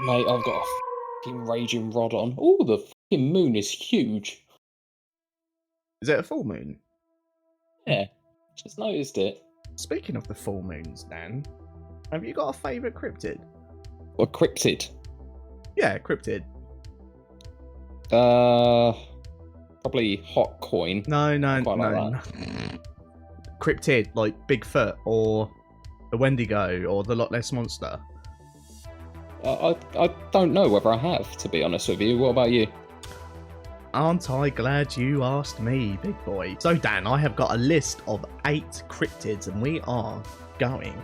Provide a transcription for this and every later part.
Mate, I've got a fucking raging rod on. Oh, the fucking moon is huge. Is it a full moon? Yeah, just noticed it. Speaking of the full moons, Dan, have you got a favourite cryptid? A cryptid. Yeah, cryptid. Probably hot coin. No. Like Cryptid, like Bigfoot or the Wendigo or the Loch Ness Monster. I don't know whether I have, to be honest with you. What about you? Aren't I glad you asked me, big boy? So, Dan, I have got a list of 8 cryptids, and we are going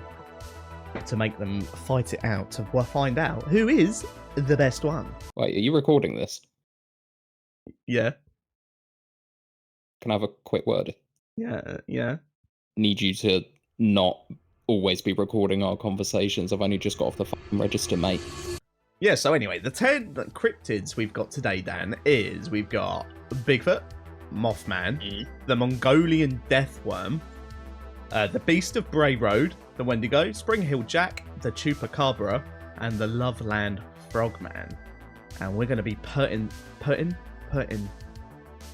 to make them fight it out to find out who is the best one. Wait, are you recording this? Yeah. Can I have a quick word? Yeah. Need you to not always be recording our conversations. I've only just got off the fucking register, mate. Yeah, so anyway, the 10 cryptids we've got today, Dan, is we've got Bigfoot, Mothman, the Mongolian Deathworm, the Beast of Bray Road, the Wendigo, Spring Hill Jack, the Chupacabra, and the Loveland Frogman. And we're going to be putting,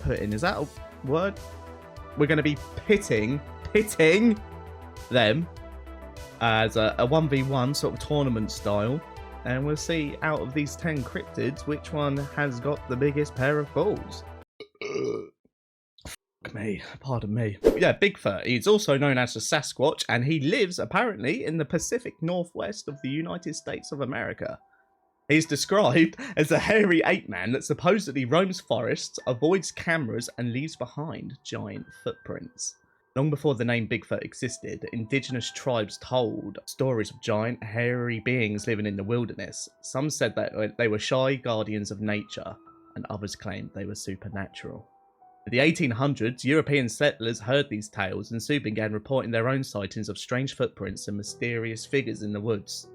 is that a word? We're going to be pitting them as a 1v1 sort of tournament style. And we'll see out of these 10 cryptids, which one has got the biggest pair of balls. Fuck me, pardon me. Yeah, Bigfoot. He's also known as the Sasquatch, and he lives apparently in the Pacific Northwest of the United States of America. He's described as a hairy ape man that supposedly roams forests, avoids cameras, and leaves behind giant footprints. Long before the name Bigfoot existed, indigenous tribes told stories of giant, hairy beings living in the wilderness. Some said that they were shy guardians of nature, and others claimed they were supernatural. In the 1800s, European settlers heard these tales and soon began reporting their own sightings of strange footprints and mysterious figures in the woods.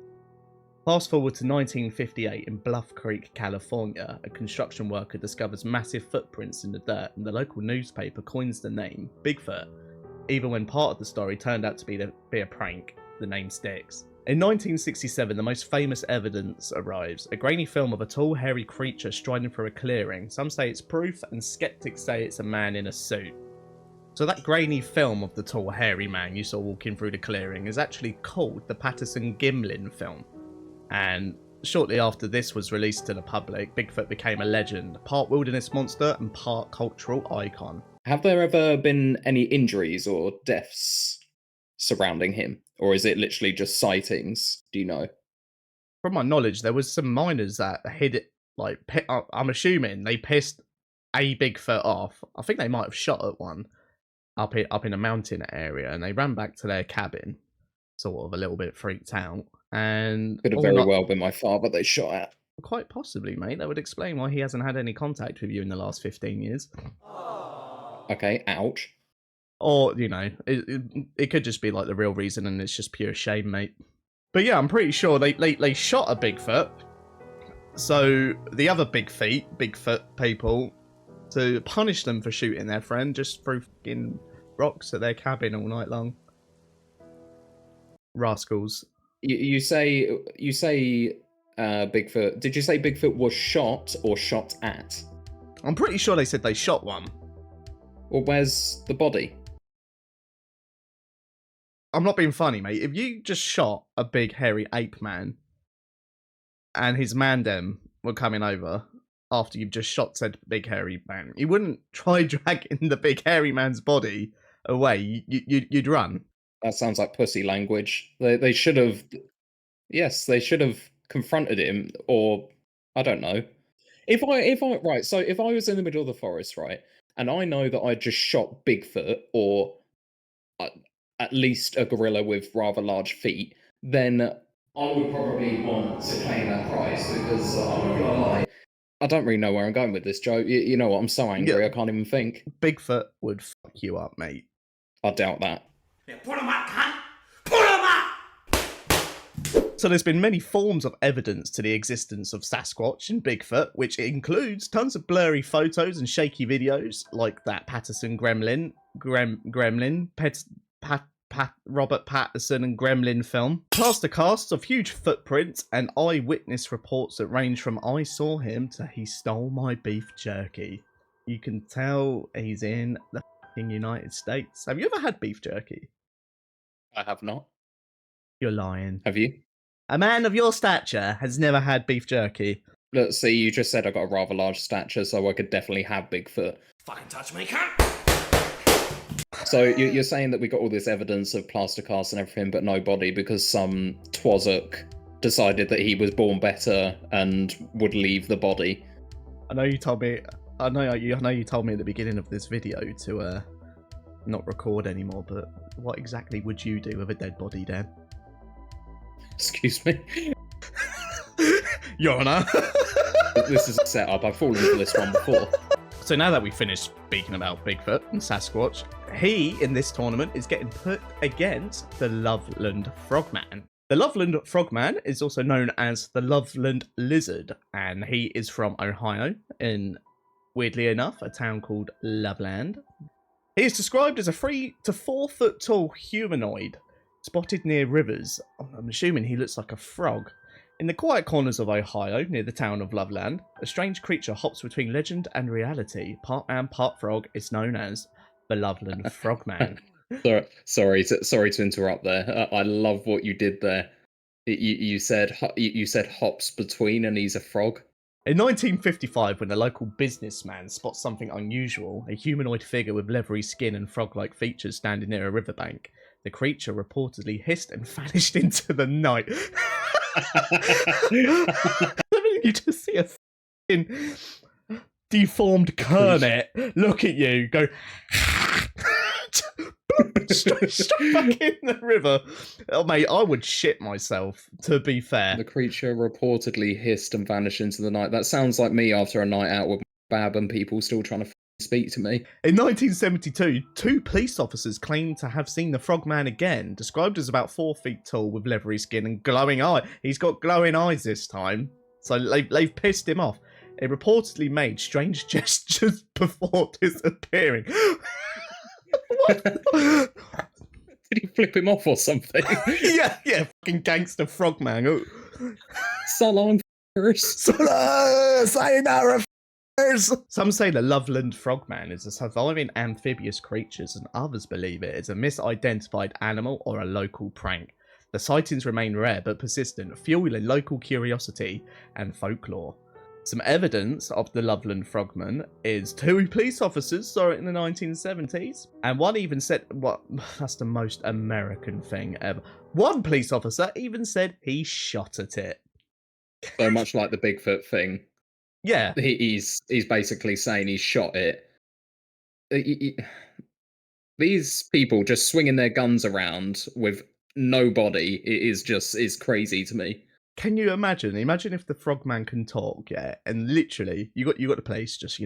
Fast forward to 1958 in Bluff Creek, California, a construction worker discovers massive footprints in the dirt, and the local newspaper coins the name Bigfoot. Even when part of the story turned out to be a prank, the name sticks. In 1967, the most famous evidence arrives, a grainy film of a tall, hairy creature striding through a clearing. Some say it's proof, and skeptics say it's a man in a suit. So that grainy film of the tall, hairy man you saw walking through the clearing is actually called the Patterson-Gimlin film. And shortly after this was released to the public, Bigfoot became a legend, part wilderness monster and part cultural icon. Have there ever been any injuries or deaths surrounding him? Or is it literally just sightings? Do you know? From my knowledge, there was some miners that hid it, I'm assuming they pissed a Bigfoot off. I think they might have shot at one up in a mountain area, and they ran back to their cabin, sort of a little bit freaked out. And could have very well been my father they shot at. Quite possibly, mate. That would explain why he hasn't had any contact with you in the last 15 years. Okay, ouch. Or, you know, it could just be like the real reason, and it's just pure shame, mate. But yeah, I'm pretty sure they shot a Bigfoot. So the other Bigfoot people, to punish them for shooting their friend, just threw fucking rocks at their cabin all night long. Rascals. You say Bigfoot. Did you say Bigfoot was shot or shot at? I'm pretty sure they said they shot one. Well, where's the body? I'm not being funny, mate. If you just shot a big hairy ape man and his mandem were coming over after you've just shot said big hairy man, you wouldn't try dragging the big hairy man's body away. You'd run. That sounds like pussy language. They should have... Yes, they should have confronted him, or... I don't know. If I was in the middle of the forest, right, and I know that I just shot Bigfoot, or at least a gorilla with rather large feet, then I would probably want to claim that prize, because I'm not gonna lie, I don't really know where I'm going with this, Joe. You know what, I'm so angry, I can't even think. Bigfoot would fuck you up, mate. I doubt that. Yeah, pull him up, cunt! Pull him up! So there's been many forms of evidence to the existence of Sasquatch and Bigfoot, which includes tons of blurry photos and shaky videos, like that Patterson Gremlin, Robert Pattinson and Gremlin film. Plaster casts of huge footprints and eyewitness reports that range from "I saw him" to "he stole my beef jerky." You can tell he's in the fucking United States. Have you ever had beef jerky? I have not. You're lying. Have you? A man of your stature has never had beef jerky. Let's see, you just said I got a rather large stature, so I could definitely have Bigfoot. Fucking touch me, cunt! So you're saying that we got all this evidence of plaster casts and everything, but no body because some twazzock decided that he was born better and would leave the body. I know you told me. I know you told me at the beginning of this video to not record anymore. But what exactly would you do with a dead body, Dan? Excuse me. Your Honour. This is a setup. I've fallen for this one before. So now that we've finished speaking about Bigfoot and Sasquatch, he, in this tournament, is getting put against the Loveland Frogman. The Loveland Frogman is also known as the Loveland Lizard, and he is from Ohio, in, weirdly enough, a town called Loveland. He is described as a 3 to 4 foot tall humanoid, spotted near rivers. I'm assuming he looks like a frog. In the quiet corners of Ohio, near the town of Loveland, a strange creature hops between legend and reality. Part man, part frog, is known as the Loveland Frogman. Sorry to interrupt there. I love what you did there. You said hops between, and he's a frog. In 1955, when a local businessman spots something unusual, a humanoid figure with leathery skin and frog-like features standing near a riverbank, the creature reportedly hissed and vanished into the night. You just see a f***ing deformed cornet look at you, go straight back in the river. Oh mate, I would shit myself, to be fair. The creature reportedly hissed and vanished into the night. That sounds like me after a night out with Bab and people still trying to speak to me. In 1972, 2 police officers claimed to have seen the Frogman again, described as about 4 feet tall with leathery skin and glowing eyes. He's got glowing eyes this time, so they've pissed him off. It reportedly made strange gestures before disappearing. What? Did he flip him off or something? yeah, fucking gangster Frogman. Oh. So long, f***ers. Sayonara, Some say the Loveland Frogman is a surviving amphibious creature, and others believe it is a misidentified animal or a local prank. The sightings remain rare but persistent, fueling local curiosity and folklore. Some evidence of the Loveland Frogman is 2 police officers saw it in the 1970s, and one even said, "What? That's the most American thing ever." One police officer even said he shot at it. So much like the Bigfoot thing. Yeah, he's basically saying he shot it. These people just swinging their guns around with no body is crazy to me. Can you imagine? Imagine if the Frogman can talk, yeah, and literally you got the police just,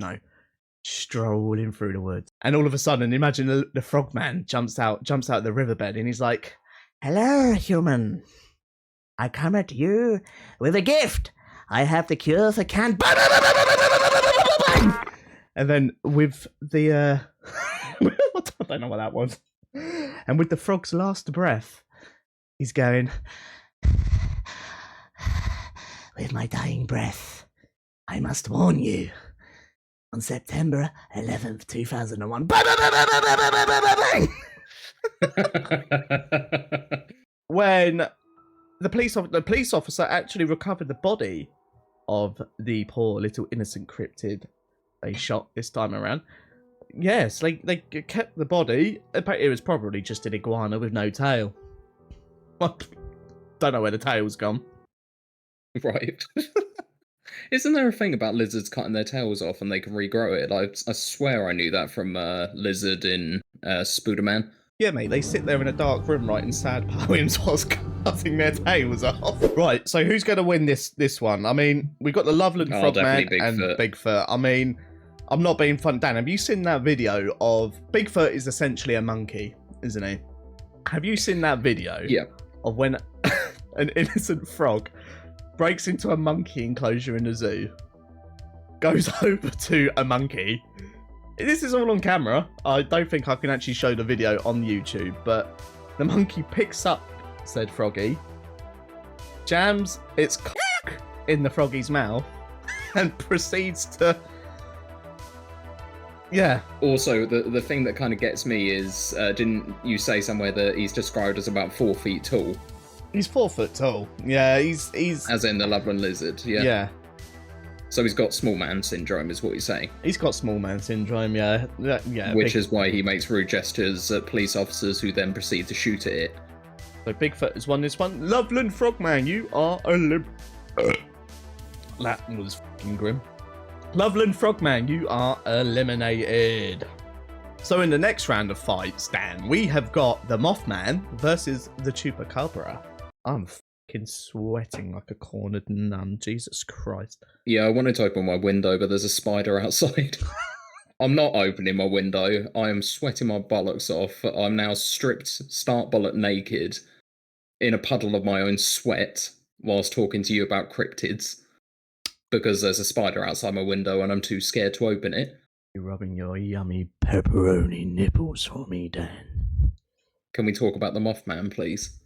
strolling through the woods, and all of a sudden, imagine the Frogman jumps out the riverbed, and he's like, "Hello, human. I come at you with a gift. I have the cure for cancer." And then with the I don't know what that was. And with the frog's last breath, he's going, "With my dying breath, I must warn you. On September 11th, 2001, when the police officer actually recovered the body of the poor little innocent cryptid they shot this time around. Yes, they kept the body. It was probably just an iguana with no tail. Don't know where the tail's gone. Right. Isn't there a thing about lizards cutting their tails off and they can regrow it? I swear I knew that from Lizard in Spooderman. Yeah, mate, they sit there in a dark room writing sad poems whilst cutting their tails off. Right, so who's going to win this one? I mean, we've got the Loveland Frogman and Bigfoot. I mean, I'm not being fun. Dan, have you seen that video of Bigfoot is essentially a monkey, isn't he? Have you seen that video? Yeah. Of when an innocent frog breaks into a monkey enclosure in a zoo, goes over to a monkey. This is all on camera. I don't think I can actually show the video on YouTube, but The monkey picks up said froggy, jams its cock in the froggy's mouth, and proceeds to... Yeah. Also, the thing that kind of gets me is, didn't you say somewhere that he's described as about 4 feet tall? He's 4 foot tall. Yeah, he's... As in the Loveland lizard, yeah. Yeah. So he's got small man syndrome, is what you're saying. He's got small man syndrome, yeah. Yeah. Which is why he makes rude gestures at police officers who then proceed to shoot at it. So Bigfoot has won this one. Loveland Frogman, you are that was fucking grim. Loveland Frogman, you are eliminated. So in the next round of fights, Dan, we have got the Mothman versus the Chupacabra. I'm fucking sweating like a cornered nun. Jesus Christ. Yeah, I wanted to open my window, but there's a spider outside. I'm not opening my window. I am sweating my bollocks off. I'm now stripped, stark bollock naked, in a puddle of my own sweat, whilst talking to you about cryptids. Because there's a spider outside my window and I'm too scared to open it. You're rubbing your yummy pepperoni nipples for me, Dan. Can we talk about the Mothman, please?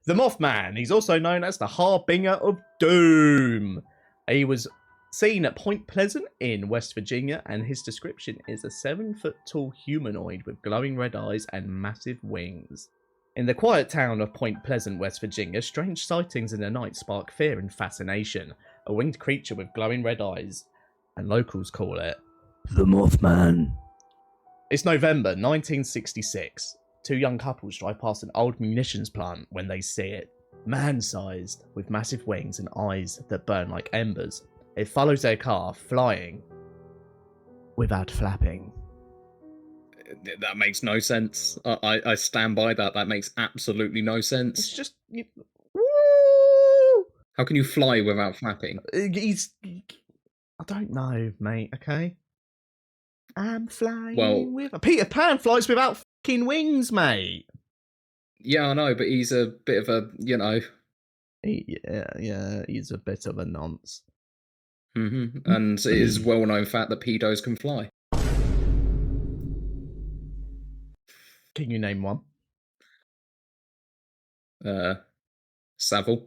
The Mothman, he's also known as the Harbinger of Doom. He was seen at Point Pleasant in West Virginia, and his description is a 7 foot tall humanoid with glowing red eyes and massive wings. In the quiet town of Point Pleasant, West Virginia, strange sightings in the night spark fear and fascination. A winged creature with glowing red eyes, and locals call it the Mothman. It's November 1966. Two young couples drive past an old munitions plant when they see it. Man-sized, with massive wings and eyes that burn like embers. It follows their car, flying without flapping. That makes no sense. I stand by that. That makes absolutely no sense. It's just... How can you fly without flapping? I don't know, mate, okay? I'm flying with... Peter Pan flies without fucking wings, mate. Yeah, I know, but he's a bit of a, you know... Yeah, he's a bit of a nonce. Mm-hmm. And it is well-known fact that pedos can fly. Can you name one? Savile.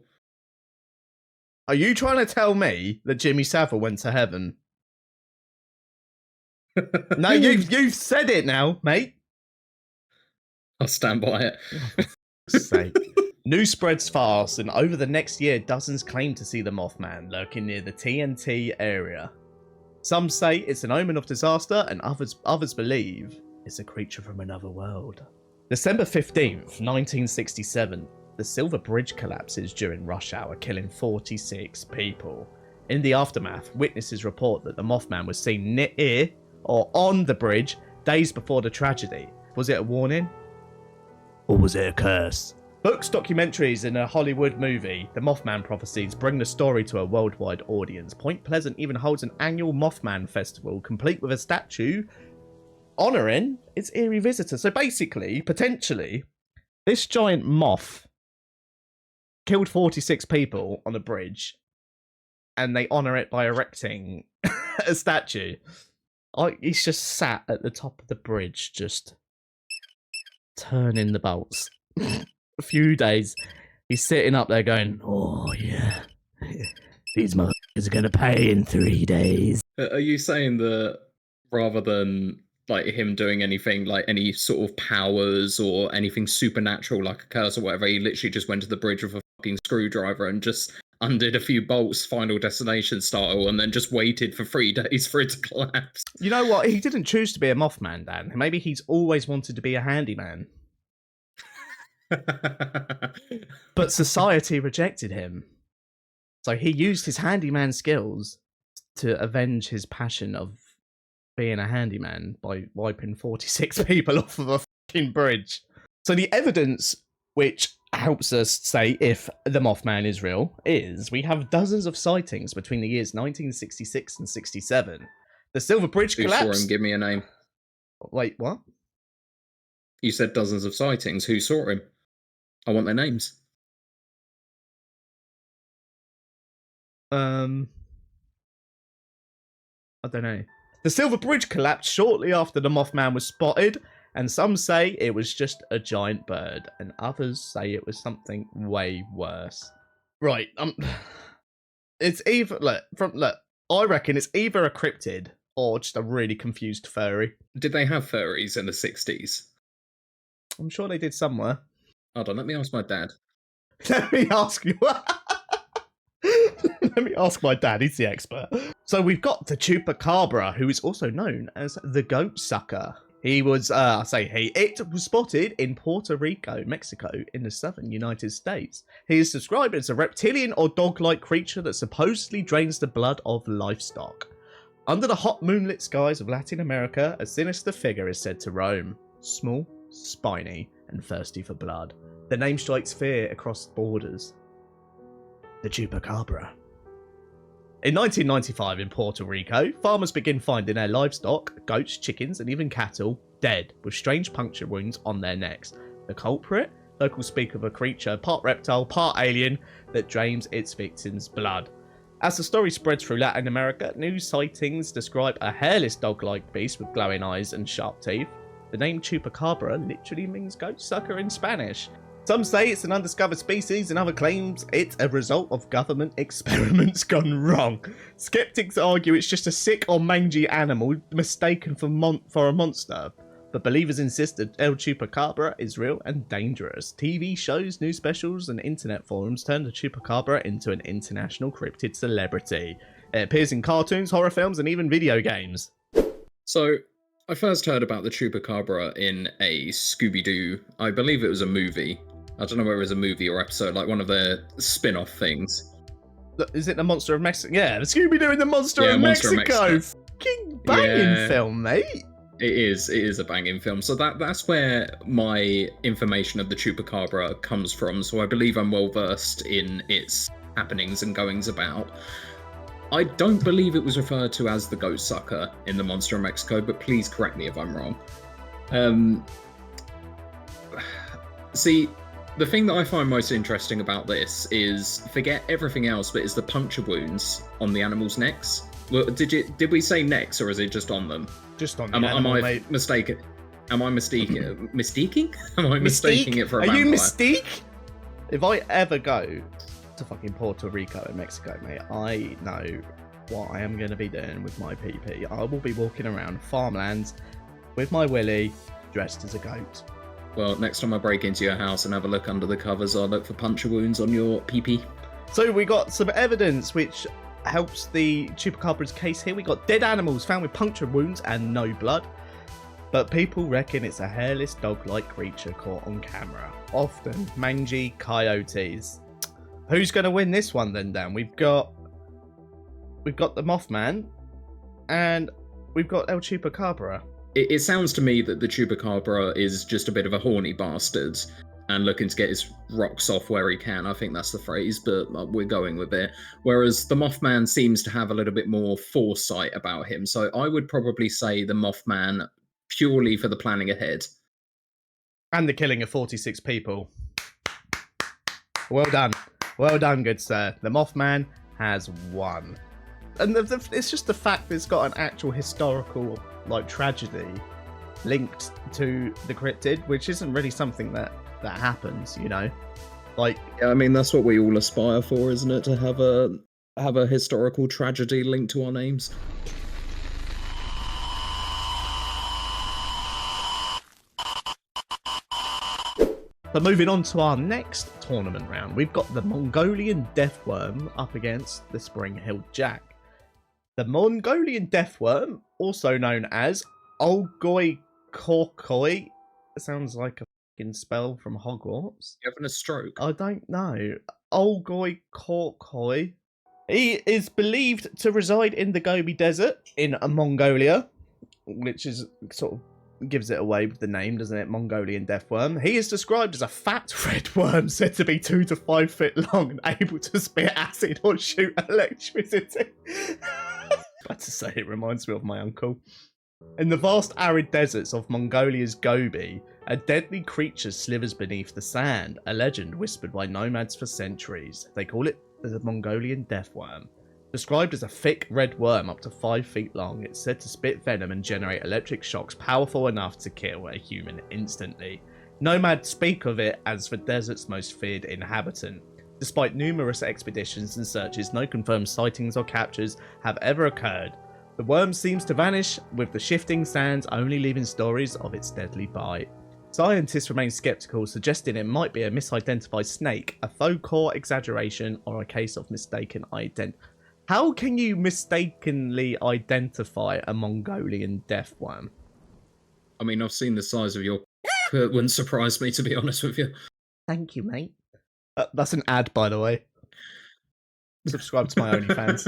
Are you trying to tell me that Jimmy Savile went to heaven? No, you've said it now, mate. I'll stand by it. Oh, for sake. News spreads fast, and over the next year, dozens claim to see the Mothman lurking near the TNT area. Some say it's an omen of disaster, and others believe it's a creature from another world. December 15th, 1967. The Silver Bridge collapses during rush hour, killing 46 people. In the aftermath, witnesses report that the Mothman was seen near or on the bridge days before the tragedy. Was it a warning? Or was it a curse? Books, documentaries, and a Hollywood movie, the Mothman prophecies bring the story to a worldwide audience. Point Pleasant even holds an annual Mothman festival, complete with a statue honouring its eerie visitor. So basically, potentially, this giant moth killed 46 people on a bridge, and they honour it by erecting a statue. He's just sat at the top of the bridge, just turning the bolts. A few days, he's sitting up there going, "Oh yeah, these motherfuckers are gonna pay in 3 days." Are you saying that rather than like him doing anything like any sort of powers or anything supernatural like a curse or whatever, he literally just went to the bridge with a fucking screwdriver and just undid a few bolts, Final Destination style, and then just waited for 3 days for it to collapse? You know what? He didn't choose to be a Mothman, Dan. Maybe he's always wanted to be a handyman. But society rejected him. So he used his handyman skills to avenge his passion of being a handyman by wiping 46 people off of a fucking bridge. So the evidence which helps us say if the Mothman is real is we have dozens of sightings between the years 1966 and 67. The Silver Bridge collapsed. Who saw him? Give me a name. Wait, what? You said dozens of sightings. Who saw him? I want their names. I don't know. The Silver Bridge collapsed shortly after the Mothman was spotted, and some say it was just a giant bird, and others say it was something way worse. Right, it's either look, I reckon it's either a cryptid or just a really confused furry. Did they have furries in the 60s? I'm sure they did somewhere. Hold on, let me ask my dad. Let me ask you. Let me ask my dad, he's the expert. So we've got the Chupacabra, who is also known as the goat sucker. It was spotted in Puerto Rico, Mexico, in the southern United States. He is described as a reptilian or dog-like creature that supposedly drains the blood of livestock. Under the hot moonlit skies of Latin America, a sinister figure is said to roam. Small, spiny, and thirsty for blood. The name strikes fear across borders. The Chupacabra. In 1995 in Puerto Rico, farmers begin finding their livestock, goats, chickens, and even cattle, dead with strange puncture wounds on their necks. The culprit? Locals speak of a creature, part reptile, part alien, that drains its victims' blood. As the story spreads through Latin America, news sightings describe a hairless dog-like beast with glowing eyes and sharp teeth. The name Chupacabra literally means goat sucker in Spanish. Some say it's an undiscovered species, and others claims it's a result of government experiments gone wrong. Skeptics argue it's just a sick or mangy animal mistaken for a monster. But believers insist that El Chupacabra is real and dangerous. TV shows, news specials, and internet forums turn the Chupacabra into an international cryptid celebrity. It appears in cartoons, horror films, and even video games. So, I first heard about the Chupacabra in a Scooby-Doo, I believe it was a movie. I don't know whether it was a movie or episode, like one of the spin-off things. Is it the Monster of Mexico? Yeah, the Scooby-Doo and the Monster of Monster Mexico. of Mexico. Fucking banging film, mate. It is a banging film. So that's where my information of the Chupacabra comes from. So I believe I'm well versed in its happenings and goings about. I don't believe it was referred to as the goat sucker in the Monster of Mexico, but please correct me if I'm wrong. See, the thing that I find most interesting about this is, forget everything else, but it's the puncture wounds on the animals' necks. Well, did we say necks, or is it just on them? Just on the animal, am I mate. mistaken? Am I mistaking? Mistaking? Am I mistaking it for a vampire? Are you Mystique? If I ever go to fucking Puerto Rico in Mexico, mate, I know what I am going to be doing with my PP. I will be walking around farmlands with my willy dressed as a goat. Well, next time I break into your house and have a look under the covers, I'll look for puncture wounds on your PP. So we got some evidence which helps the Chupacabra's case here. We got dead animals found with puncture wounds and no blood. But people reckon it's a hairless dog-like creature caught on camera. Often mangy coyotes. Who's going to win this one then, Dan? We've got the Mothman and we've got El Chupacabra. It sounds to me that the Chupacabra is just a bit of a horny bastard and looking to get his rocks off where he can. I think that's the phrase, but we're going with it. Whereas the Mothman seems to have a little bit more foresight about him. So I would probably say the Mothman purely for the planning ahead. And the killing of 46 people. Well done. Well done, good sir. The Mothman has won. And it's just the fact that it's got an actual historical tragedy linked to the cryptid, which isn't really something that happens, you know. Yeah, I mean, that's what we all aspire for, isn't it? To have a historical tragedy linked to our names. So moving on to our next tournament round, we've got the Mongolian Deathworm up against the Spring-Heeled Jack. The Mongolian Deathworm, also known as Olgoi Korkoi, sounds like a fucking spell from Hogwarts. You having a stroke? I don't know. Olgoi Korkoi. He is believed to reside in the Gobi Desert in Mongolia, which is sort of gives it away with the name, doesn't it? Mongolian Deathworm. He is described as a fat red worm said to be 2 to 5 feet long and able to spit acid or shoot electricity. Glad to say it reminds me of my uncle. In the vast arid deserts of Mongolia's Gobi, a deadly creature slithers beneath the sand, a legend whispered by nomads for centuries. They call it the Mongolian Deathworm. Described as a thick red worm up to 5 feet long, it's said to spit venom and generate electric shocks powerful enough to kill a human instantly. Nomads speak of it as the desert's most feared inhabitant. Despite numerous expeditions and searches, no confirmed sightings or captures have ever occurred. The worm seems to vanish, with the shifting sands only leaving stories of its deadly bite. Scientists remain skeptical, suggesting it might be a misidentified snake, a faux core exaggeration, or a case of mistaken identity. How can you mistakenly identify a Mongolian deathworm? I mean, I've seen the size of your it wouldn't surprise me, to be honest with you. Thank you, mate. That's an ad, by the way. Subscribe to my OnlyFans.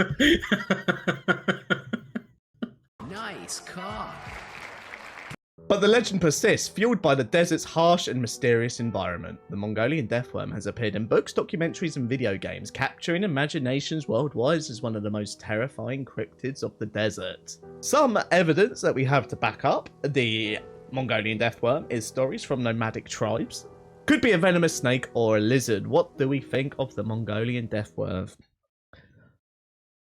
Nice cock. But the legend persists, fueled by the desert's harsh and mysterious environment. The Mongolian Deathworm has appeared in books, documentaries, and video games, capturing imaginations worldwide as one of the most terrifying cryptids of the desert. Some evidence that we have to back up the Mongolian Deathworm is stories from nomadic tribes. Could be a venomous snake or a lizard. What do we think of the Mongolian Deathworm?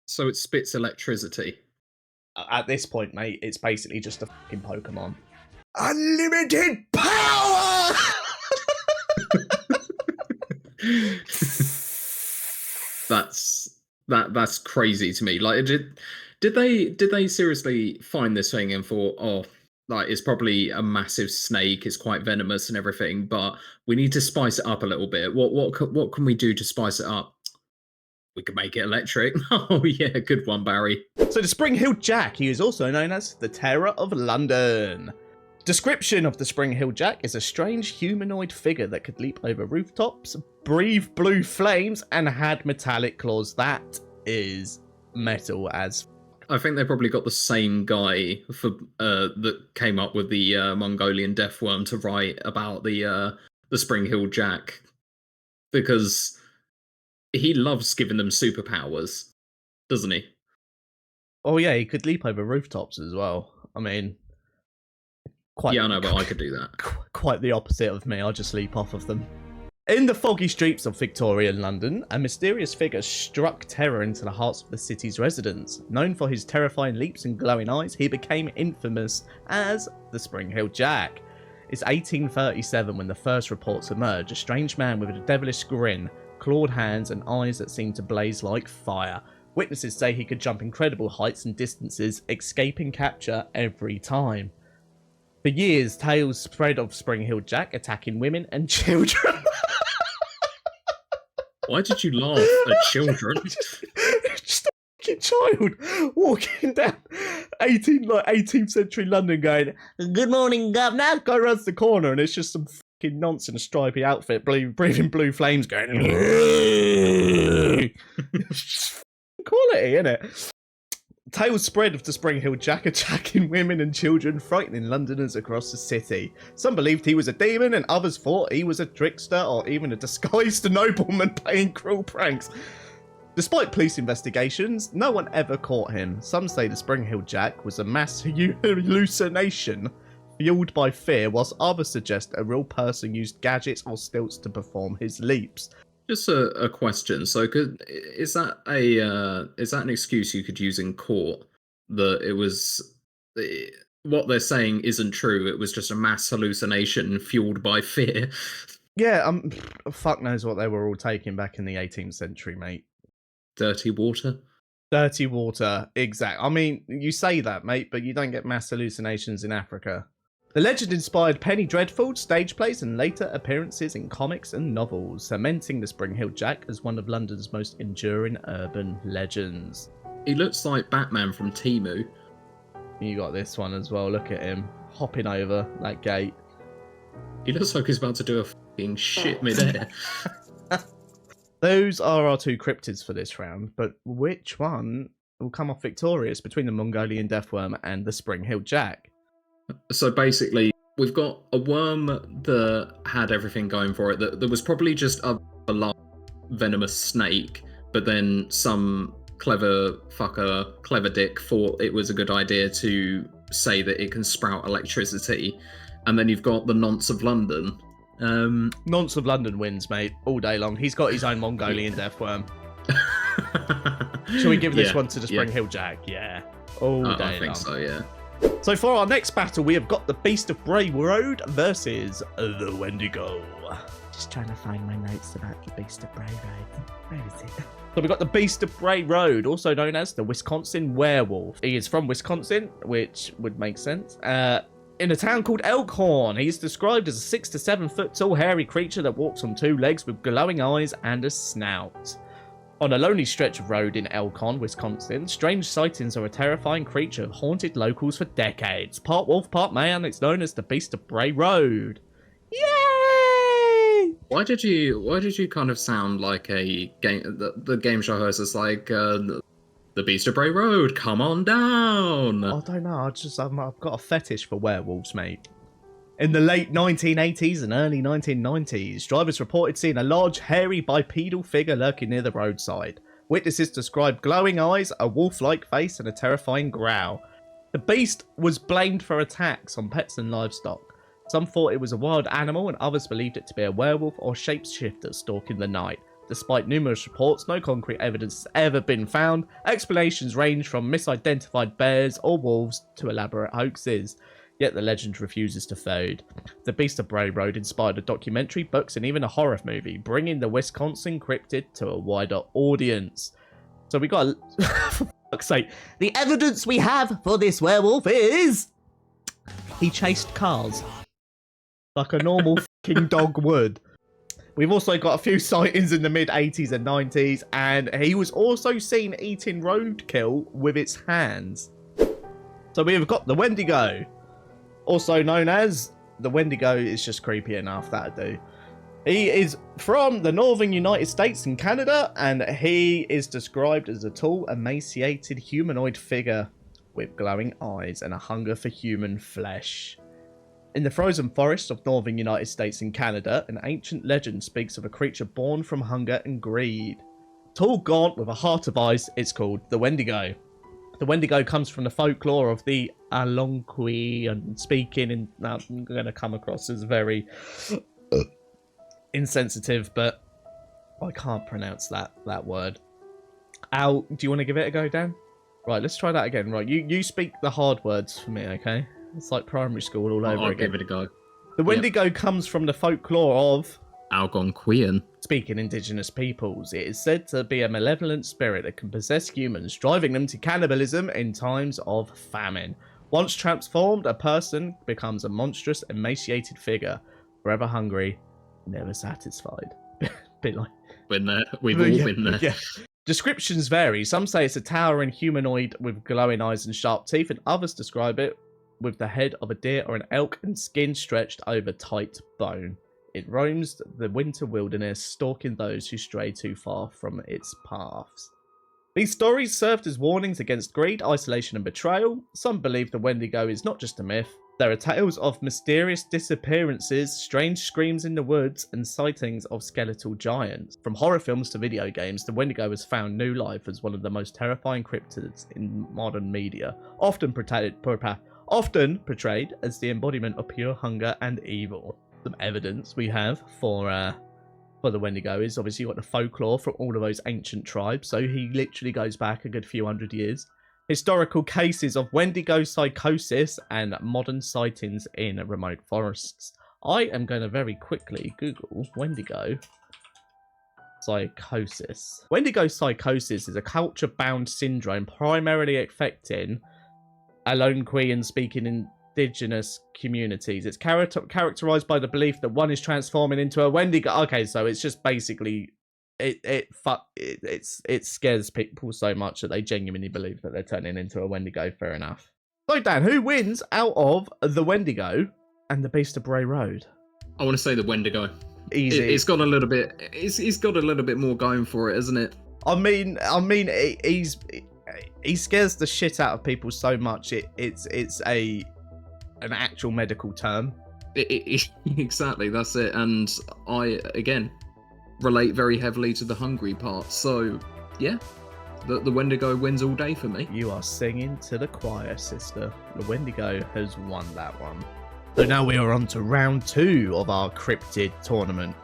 So it spits electricity. At this point, mate, it's basically just a fucking Pokemon. Unlimited power! That's crazy to me. Like, did they seriously find this thing and thought, oh, like it's probably a massive snake, it's quite venomous and everything, but we need to spice it up a little bit. What can we do to spice it up? We could make it electric. Oh yeah, good one, Barry. So the Spring-Heeled Jack, he is also known as the Terror of London. Description of the Spring-Heeled Jack is a strange humanoid figure that could leap over rooftops, breathe blue flames, and had metallic claws. That is metal as. I think they probably got the same guy for that came up with the Mongolian Deathworm to write about the Spring-Heeled Jack, because he loves giving them superpowers, doesn't he? Oh yeah, he could leap over rooftops as well. I mean, yeah, I know, but I could do that. Quite the opposite of me. I just leap off of them. In the foggy streets of Victorian London, a mysterious figure struck terror into the hearts of the city's residents. Known for his terrifying leaps and glowing eyes, he became infamous as the Spring-Heeled Jack. It's 1837 when the first reports emerge. A strange man with a devilish grin, clawed hands, and eyes that seemed to blaze like fire. Witnesses say he could jump incredible heights and distances, escaping capture every time. For years, tales spread of Spring-Heeled Jack attacking women and children. Why did you laugh at children? Just a fucking child walking down 18th century London going, "Good morning, governor." Guy runs the corner and it's just some fucking nonce in a stripy outfit breathing blue flames going. Quality, innit? Tales spread of the Spring-Heeled Jack attacking women and children, frightening Londoners across the city. Some believed he was a demon, and others thought he was a trickster or even a disguised nobleman playing cruel pranks. Despite police investigations, no one ever caught him. Some say the Spring-Heeled Jack was a mass hallucination fueled by fear, whilst others suggest a real person used gadgets or stilts to perform his leaps. Just a question. So, is that an excuse you could use in court that it was what they're saying isn't true? It was just a mass hallucination fueled by fear. Yeah, fuck knows what they were all taking back in the 18th century, mate. Dirty water. Dirty water, exact. I mean, you say that, mate, but you don't get mass hallucinations in Africa. The legend inspired Penny Dreadful, stage plays, and later appearances in comics and novels, cementing the Spring-Heeled Jack as one of London's most enduring urban legends. He looks like Batman from Temu. You got this one as well, look at him, hopping over that gate. He looks like he's about to do a fucking shit mid-air. Those are our two cryptids for this round, but which one will come off victorious between the Mongolian Deathworm and the Spring-Heeled Jack? So basically, we've got a worm that had everything going for it. There was probably just a large venomous snake, but then some clever fucker, clever dick, thought it was a good idea to say that it can sprout electricity. And then you've got the nonce of London. Nonce of London wins, mate, all day long. He's got his own Mongolian Deathworm. Shall we give this Yeah, one to the Spring yeah. Hill Jack? Yeah. All day I think long. so, yeah. So for our next battle, we have got the Beast of Bray Road versus the Wendigo. Just trying to find my notes about the Beast of Bray Road. Where is it? So we've got the Beast of Bray Road, also known as the Wisconsin Werewolf. He is from Wisconsin, which would make sense. In a town called Elkhorn, he's described as a 6 to 7 foot tall hairy creature that walks on 2 legs with glowing eyes and a snout. On a lonely stretch of road in Elkhorn, Wisconsin, strange sightings of a terrifying creature have haunted locals for decades. Part wolf, part man, it's known as the Beast of Bray Road. Yay! Why did you kind of sound like a game? The game show host is like the Beast of Bray Road. Come on down. I don't know. I've got a fetish for werewolves, mate. In the late 1980s and early 1990s, drivers reported seeing a large, hairy, bipedal figure lurking near the roadside. Witnesses described glowing eyes, a wolf-like face, and a terrifying growl. The beast was blamed for attacks on pets and livestock. Some thought it was a wild animal, and others believed it to be a werewolf or shapeshifter stalking the night. Despite numerous reports, no concrete evidence has ever been found. Explanations range from misidentified bears or wolves to elaborate hoaxes. Yet the legend refuses to fade. The Beast of Bray Road inspired a documentary, books, and even a horror movie, bringing the Wisconsin cryptid to a wider audience. So we got, for fuck's sake, the evidence we have for this werewolf is he chased cars like a normal fucking dog would. We've also got a few sightings in the mid-80s and 90s, and he was also seen eating roadkill with its hands. So we've got the Wendigo. Also known as the Wendigo is just creepy enough, that'd do. He is from the northern United States and Canada, and he is described as a tall, emaciated humanoid figure with glowing eyes and a hunger for human flesh. In the frozen forests of northern United States and Canada, an ancient legend speaks of a creature born from hunger and greed. Tall, gaunt, with a heart of ice, it's called the Wendigo. The Wendigo comes from the folklore of the Algonquin, and speaking in, now I'm going to come across as very insensitive, but I can't pronounce that word. Do you want to give it a go, Dan? Right, let's try that again. Right, you speak the hard words for me, okay? It's like primary school all over I'll again. give it a go. The Wendigo comes from the folklore of Algonquin. speaking indigenous peoples. It is said to be a malevolent spirit that can possess humans, driving them to cannibalism in times of famine. Once transformed, a person becomes a monstrous, emaciated figure, forever hungry, never satisfied. Bit like Been there. We've all been there. yeah. Descriptions vary. Some say it's a towering humanoid with glowing eyes and sharp teeth, and others describe it with the head of a deer or an elk and skin stretched over tight bone. It roams the winter wilderness, stalking those who stray too far from its paths. These stories served as warnings against greed, isolation, and betrayal. Some believe the Wendigo is not just a myth. There are tales of mysterious disappearances, strange screams in the woods, and sightings of skeletal giants. From horror films to video games, the Wendigo has found new life as one of the most terrifying cryptids in modern media, often portrayed as the embodiment of pure hunger and evil. Some evidence we have for the Wendigo is obviously got the folklore from all of those ancient tribes, so he literally goes back a good few hundred years. Historical cases of Wendigo psychosis and modern sightings in remote forests. I am going to very quickly Google Wendigo psychosis. Wendigo psychosis is a culture-bound syndrome primarily affecting Algonquin-speaking indigenous communities. It's characterized by the belief that one is transforming into a Wendigo. Okay, so it's just basically it scares people so much that they genuinely believe that they're turning into a Wendigo. Fair enough. So Dan, who wins out of the Wendigo and the Beast of Bray Road? I want to say the Wendigo. Easy. It's got a little bit. It's got a little bit more going for it, isn't it? I mean, he scares the shit out of people so much. It's an actual medical term. Exactly, that's it. And I again relate very heavily to the hungry part. So yeah, the Wendigo wins all day for me. You are singing to the choir, sister. The Wendigo has won that one. So now we are on to round 2 of our cryptid tournament.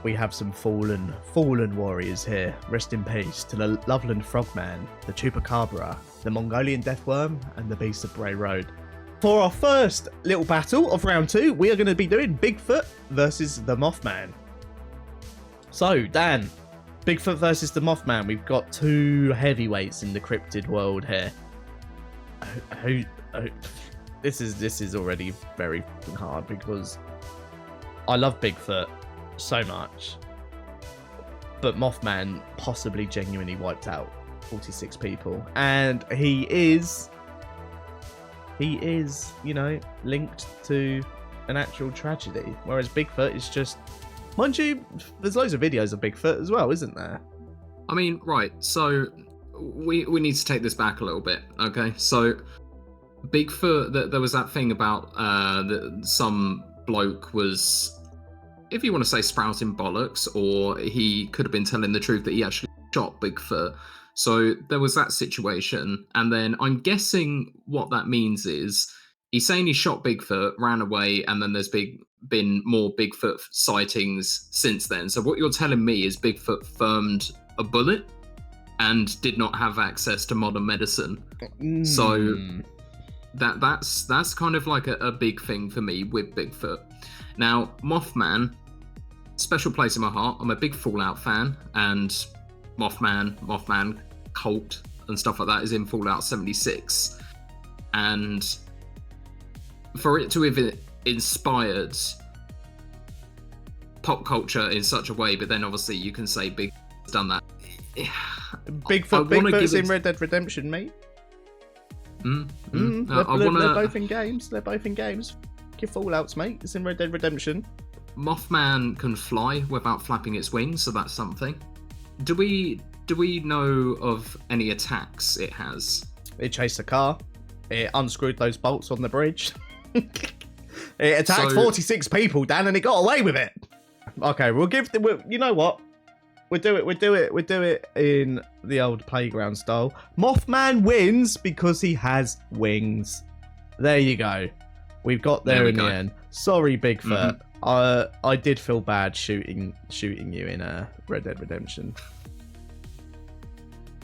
we have some fallen warriors here. Rest in peace to the Loveland Frogman, the Chupacabra, the Mongolian Deathworm, and the Beast of Bray Road. For our first little battle of round 2, we are going to be doing Bigfoot versus the Mothman. So, Dan, Bigfoot versus the Mothman. We've got 2 heavyweights in the cryptid world here. This is already very hard because I love Bigfoot so much, but Mothman possibly genuinely wiped out 46 people, and he is, you know, linked to an actual tragedy, whereas Bigfoot is just, mind you, there's loads of videos of Bigfoot as well, isn't there? I mean, right, so we need to take this back a little bit, okay? So Bigfoot, there was that thing about that some bloke was, if you want to say, sprouting bollocks, or he could have been telling the truth that he actually shot Bigfoot. So there was that situation, and then I'm guessing what that means is he's saying he shot Bigfoot, ran away, and then there's been more Bigfoot sightings since then. So what you're telling me is Bigfoot firmed a bullet and did not have access to modern medicine. So that's kind of like a big thing for me with Bigfoot. Now, Mothman, special place in my heart. I'm a big Fallout fan, and Mothman cult and stuff like that is in Fallout 76. And for it to have inspired pop culture in such a way, but then obviously you can say Bigfoot's done that. Bigfoot's in Red Dead Redemption, mate. They're both in games. They're both in games. Your Fallouts, mate. It's in Red Dead Redemption. Mothman can fly without flapping its wings, so that's something. Do we know of any attacks it has? It chased a car. It unscrewed those bolts on the bridge. It attacked 46 people, Dan, and it got away with it. Okay, you know what? We'll do it in the old playground style. Mothman wins because he has wings. There you go. We've got there in the end. Sorry, Bigfoot. I did feel bad shooting you in Red Dead Redemption.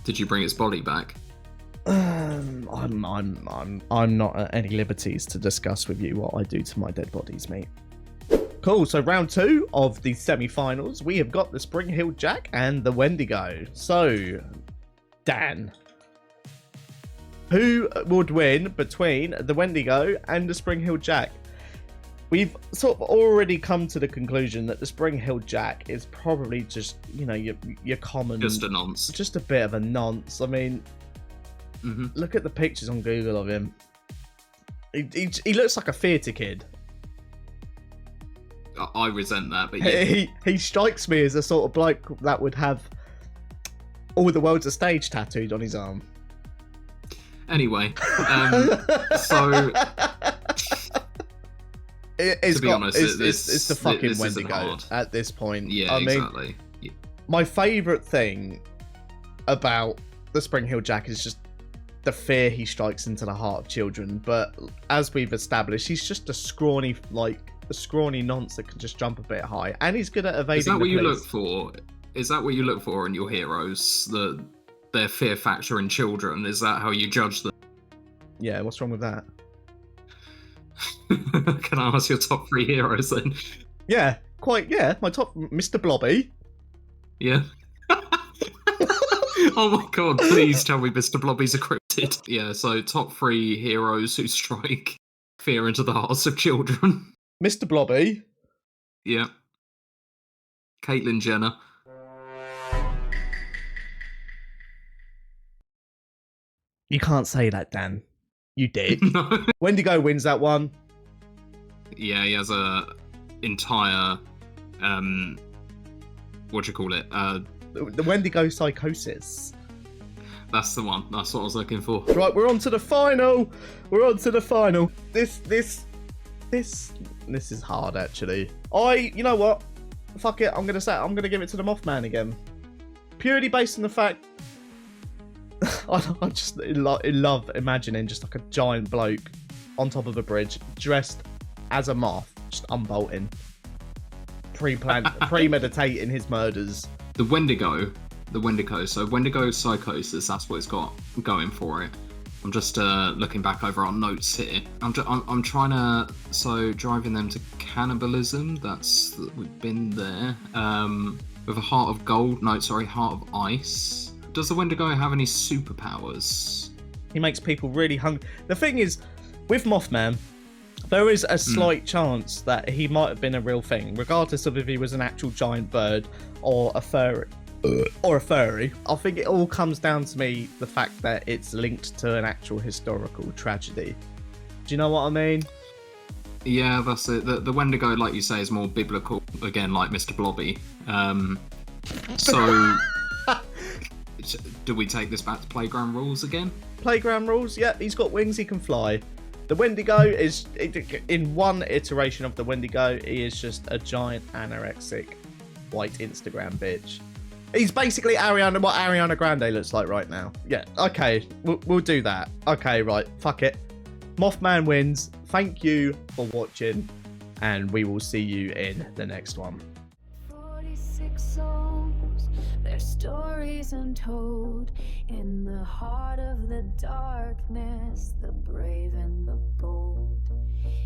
Did you bring its body back? I'm not at any liberties to discuss with you what I do to my dead bodies, mate. Cool, so round 2 of the semi-finals, we have got the Spring-Heeled Jack and the Wendigo. So, Dan, who would win between the Wendigo and the Spring-Heeled Jack? We've sort of already come to the conclusion that the Spring-Heeled Jack is probably just, you know, your common... Just a nonce. Just a bit of a nonce. I mean, look at the pictures on Google of him. He looks like a theatre kid. I resent that, but yeah. He strikes me as a sort of bloke that would have all the world's a stage tattooed on his arm. Anyway, so to be honest, it's the fucking Wendigo at this point. Yeah, exactly. My favourite thing about the Spring-Heeled Jack is just the fear he strikes into the heart of children. But as we've established, he's just a scrawny nonce that can just jump a bit high, and he's good at evading. Is that what you look for? Is that what you look for in your heroes? Their fear factor in children? Is that how you judge them? Yeah, what's wrong with that? Can I ask your top 3 heroes then? Yeah, my top, Mr. Blobby. Yeah. Oh my god, please tell me Mr. Blobby's a cryptid. Yeah, so top 3 heroes who strike fear into the hearts of children. Mr. Blobby. Yeah. Caitlyn Jenner. You can't say that, Dan. You did. No. Wendigo wins that one. Yeah, he has a entire what do you call it? The Wendigo psychosis. That's the one. That's what I was looking for. Right, we're on to the final. This is hard, actually. You know what? Fuck it. I'm gonna give it to the Mothman again, purely based on the fact I'm just in love imagining just like a giant bloke on top of a bridge, dressed as a moth, just unbolting. premeditating his murders. The Wendigo. So Wendigo psychosis, that's what it's got going for it. I'm just looking back over our notes here. I'm trying to, so driving them to cannibalism, we've been there. With a heart of gold, heart of ice. Does the Wendigo have any superpowers? He makes people really hungry. The thing is, with Mothman, there is a slight chance that he might have been a real thing, regardless of if he was an actual giant bird or a furry. I think it all comes down to the fact that it's linked to an actual historical tragedy. Do you know what I mean? Yeah, that's it. The Wendigo, like you say, is more biblical, again, like Mr. Blobby. So, do we take this back to playground rules again? Playground rules? Yep, he's got wings, he can fly. The Wendigo is, in one iteration of the Wendigo, he is just a giant anorexic white Instagram bitch. He's basically what Ariana Grande looks like right now. Yeah, okay, we'll do that. Okay, right, fuck it. Mothman wins. Thank you for watching, and we will see you in the next one. 46 souls, their stories untold. In the heart of the darkness, the brave and the bold.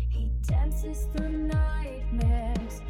He dances through nightmares.